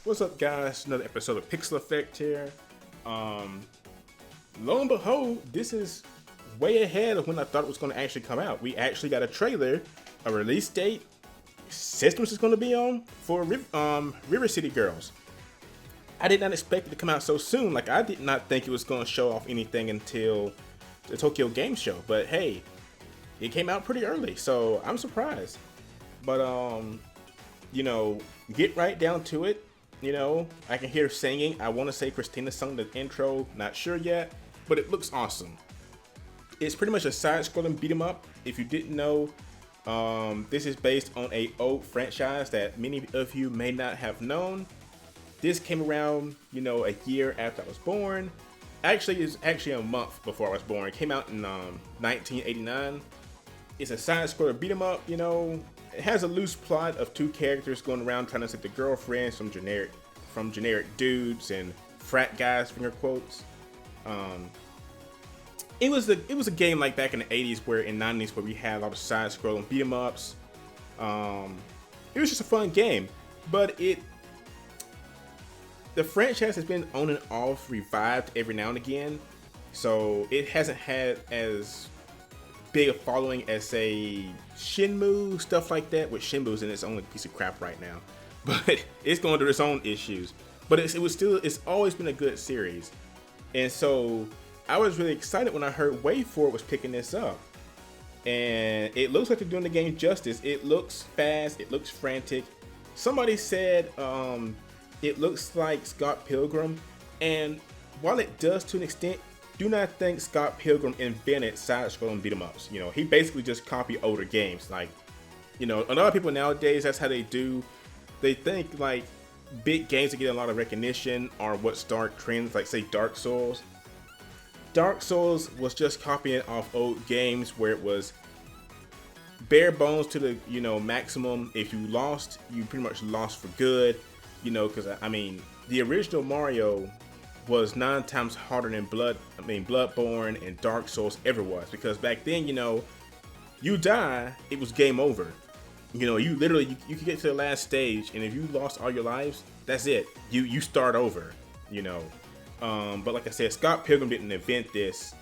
What's up, guys? Another episode of Pixel Effect here. Um, Lo and behold, this is way ahead of when I thought it was going to actually come out. We actually got a trailer, a release date, systems it's going to be on for River City Girls. I did not expect it to come out so soon. Like, I did not think it was going to show off anything until the Tokyo Game Show. But hey, it came out pretty early, so I'm surprised. But get right down to it. I can hear singing. I want to say Christina sung the intro, not sure yet, but it looks awesome. It's pretty much a side-scrolling beat 'em up. If you didn't know, this is based on a old franchise that many of you may not have known. This came around, a year after I was born. Actually, it's actually a month before I was born. It came out in 1989. It's a side-scroller beat 'em up, It has a loose plot of two characters going around trying to save the girlfriends from generic dudes and frat guys, finger quotes. It was a game like back in the 80s where in 90s where we had a lot of side scrolling beat 'em ups. It was just a fun game, but the franchise has been on and off, revived every now and again, so it hasn't had as big a following as say Shenmue, stuff like that, which Shenmue's in its own piece of crap right now, but it's going through its own issues. But it's always been a good series, and so I was really excited when I heard Wayforward was picking this up, and it looks like they're doing the game justice. It looks fast, it looks frantic. Somebody said it looks like Scott Pilgrim, and while it does to an extent, do not think Scott Pilgrim invented side-scrolling beat-em-ups. He basically just copied older games. Like, a lot of people nowadays, that's how they do. They think like big games that get a lot of recognition are what start trends, like say Dark Souls. Dark Souls was just copying off old games where it was bare bones to the maximum. If you lost, you pretty much lost for good. Because the original Mario was 9 times harder than Bloodborne and Dark Souls ever was, because back then, you die, it was game over. You literally you could get to the last stage, and if you lost all your lives, that's it. You start over. But like I said, Scott Pilgrim didn't invent this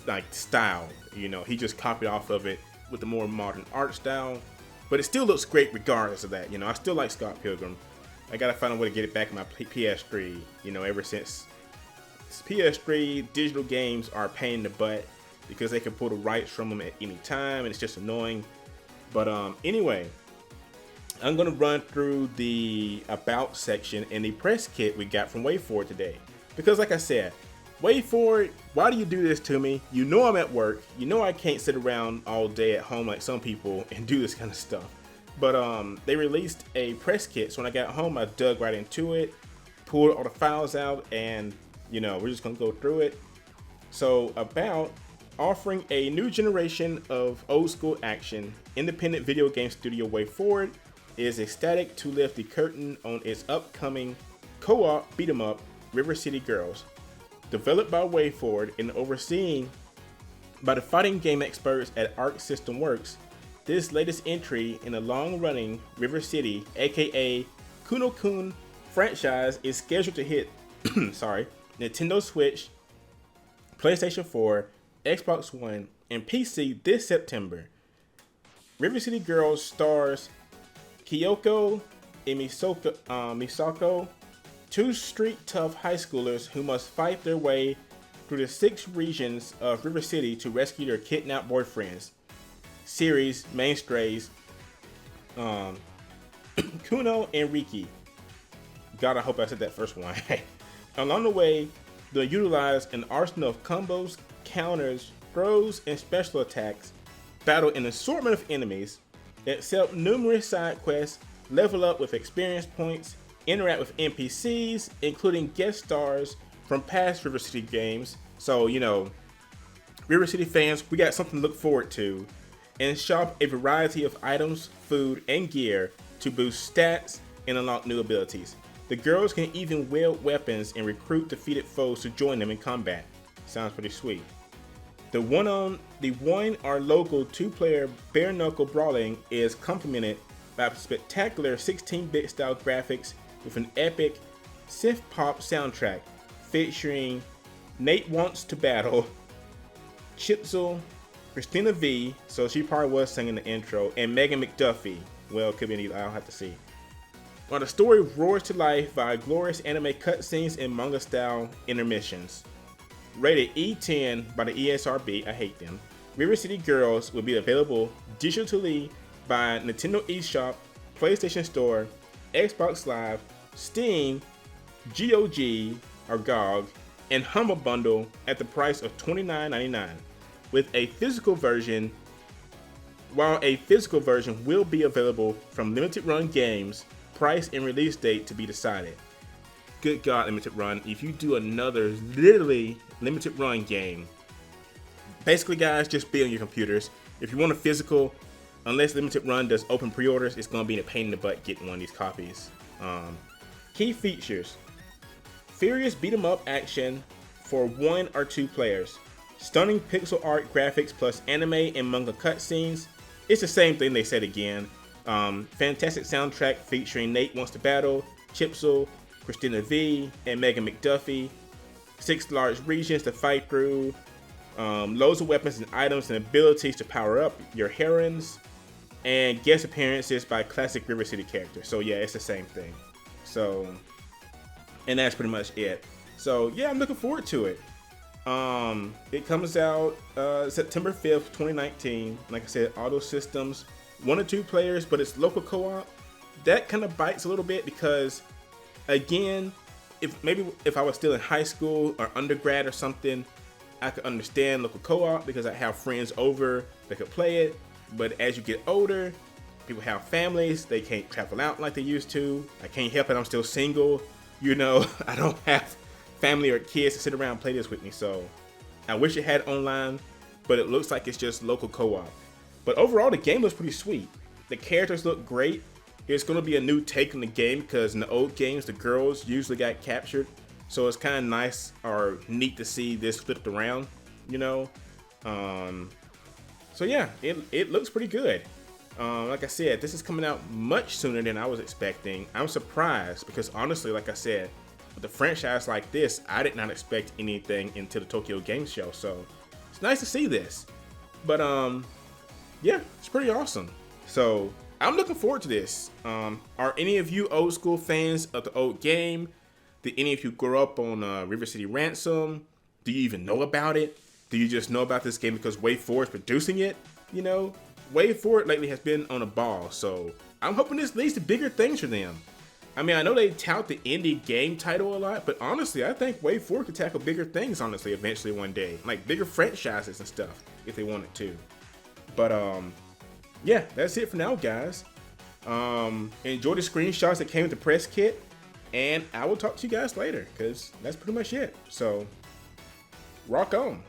like style. He just copied off of it with a more modern art style, but it still looks great regardless of that. I still like Scott Pilgrim. I gotta find a way to get it back in my PS3. Ever since PS3 digital games are a pain in the butt because they can pull the rights from them at any time, and it's just annoying. But anyway, I'm gonna run through the about section and the press kit we got from Wayforward today. Because like I said, Wayforward, why do you do this to me? I'm at work. I can't sit around all day at home like some people and do this kind of stuff. But they released a press kit, so when I got home, I dug right into it, pulled all the files out, and we're just gonna go through it. So about offering a new generation of old school action, independent video game studio Wayforward is ecstatic to lift the curtain on its upcoming co-op beat 'em up River City Girls. Developed by Wayforward and overseen by the fighting game experts at Arc System Works, this latest entry in the long-running River City, aka Kunio-Kun franchise, is scheduled to hit Nintendo Switch, PlayStation 4, Xbox One, and PC this September. River City Girls stars Kyoko and Misako, two street-tough high schoolers who must fight their way through the 6 regions of River City to rescue their kidnapped boyfriends. Series mainstays Kunio and Riki. God, I hope I said that first one. Along the way, they'll utilize an arsenal of combos, counters, throws, and special attacks, battle an assortment of enemies, accept numerous side quests, level up with experience points, interact with NPCs, including guest stars from past River City games. So, River City fans, we got something to look forward to. And shop a variety of items, food, and gear to boost stats and unlock new abilities. The girls can even wield weapons and recruit defeated foes to join them in combat. Sounds pretty sweet. The one or local 2-player bare knuckle brawling is complemented by spectacular 16-bit style graphics with an epic synth pop soundtrack featuring Nate Wants to Battle, Chipzel, Christina V, so she probably was singing the intro, and Megan McDuffie. Well, it could be either, I'll have to see. While the story roars to life via glorious anime cutscenes and manga-style intermissions. Rated E10 by the ESRB, I hate them, River City Girls will be available digitally by Nintendo eShop, PlayStation Store, Xbox Live, Steam, GOG or GOG, and Humble Bundle at the price of $29.99, with a physical version. While a physical version will be available from Limited Run Games, price and release date to be decided. Good God, Limited Run, if you do another literally Limited Run game, basically guys, just be on your computers. If you want a physical, unless Limited Run does open pre-orders, it's going to be a pain in the butt getting one of these copies. Key features: furious beat 'em up action for 1 or 2 players, stunning pixel art graphics plus anime and manga cutscenes. It's the same thing they said again. Fantastic soundtrack featuring Nate Wants to Battle, Chipzel, Christina V, and Megan McDuffie. 6 large regions to fight through. Loads of weapons and items and abilities to power up your heroines. And guest appearances by classic River City characters. So yeah, it's the same thing. So, and that's pretty much it. So yeah, I'm looking forward to it. It comes out September 5th, 2019. Like I said, auto systems, 1 or 2 players, but it's local co-op. That kind of bites a little bit because, again, if I was still in high school or undergrad or something, I could understand local co-op because I have friends over that could play it. But as you get older, people have families, they can't travel out like they used to. I can't help it, I'm still single. You know, I don't have family or kids to sit around and play this with me. So I wish it had online, but it looks like it's just local co-op. But overall, the game looks pretty sweet. The characters look great. It's going to be a new take on the game because in the old games, the girls usually got captured. So it's kind of nice or neat to see this flipped around, you know. So yeah, it looks pretty good. Like I said, this is coming out much sooner than I was expecting. I'm surprised because honestly, like I said, with a franchise like this, I did not expect anything until the Tokyo Game Show. So it's nice to see this. But yeah, it's pretty awesome. So I'm looking forward to this. Are any of you old school fans of the old game? Did any of you grow up on River City Ransom? Do you even know about it? Do you just know about this game because Wayforward is producing it? You know, Wayforward lately has been on a ball, so I'm hoping this leads to bigger things for them. I mean, I know they tout the indie game title a lot, but honestly, I think Wayforward could tackle bigger things, honestly, eventually one day. Like bigger franchises and stuff, if they wanted to. But, yeah, that's it for now, guys. Enjoy the screenshots that came with the press kit, and I will talk to you guys later, because that's pretty much it. So, rock on.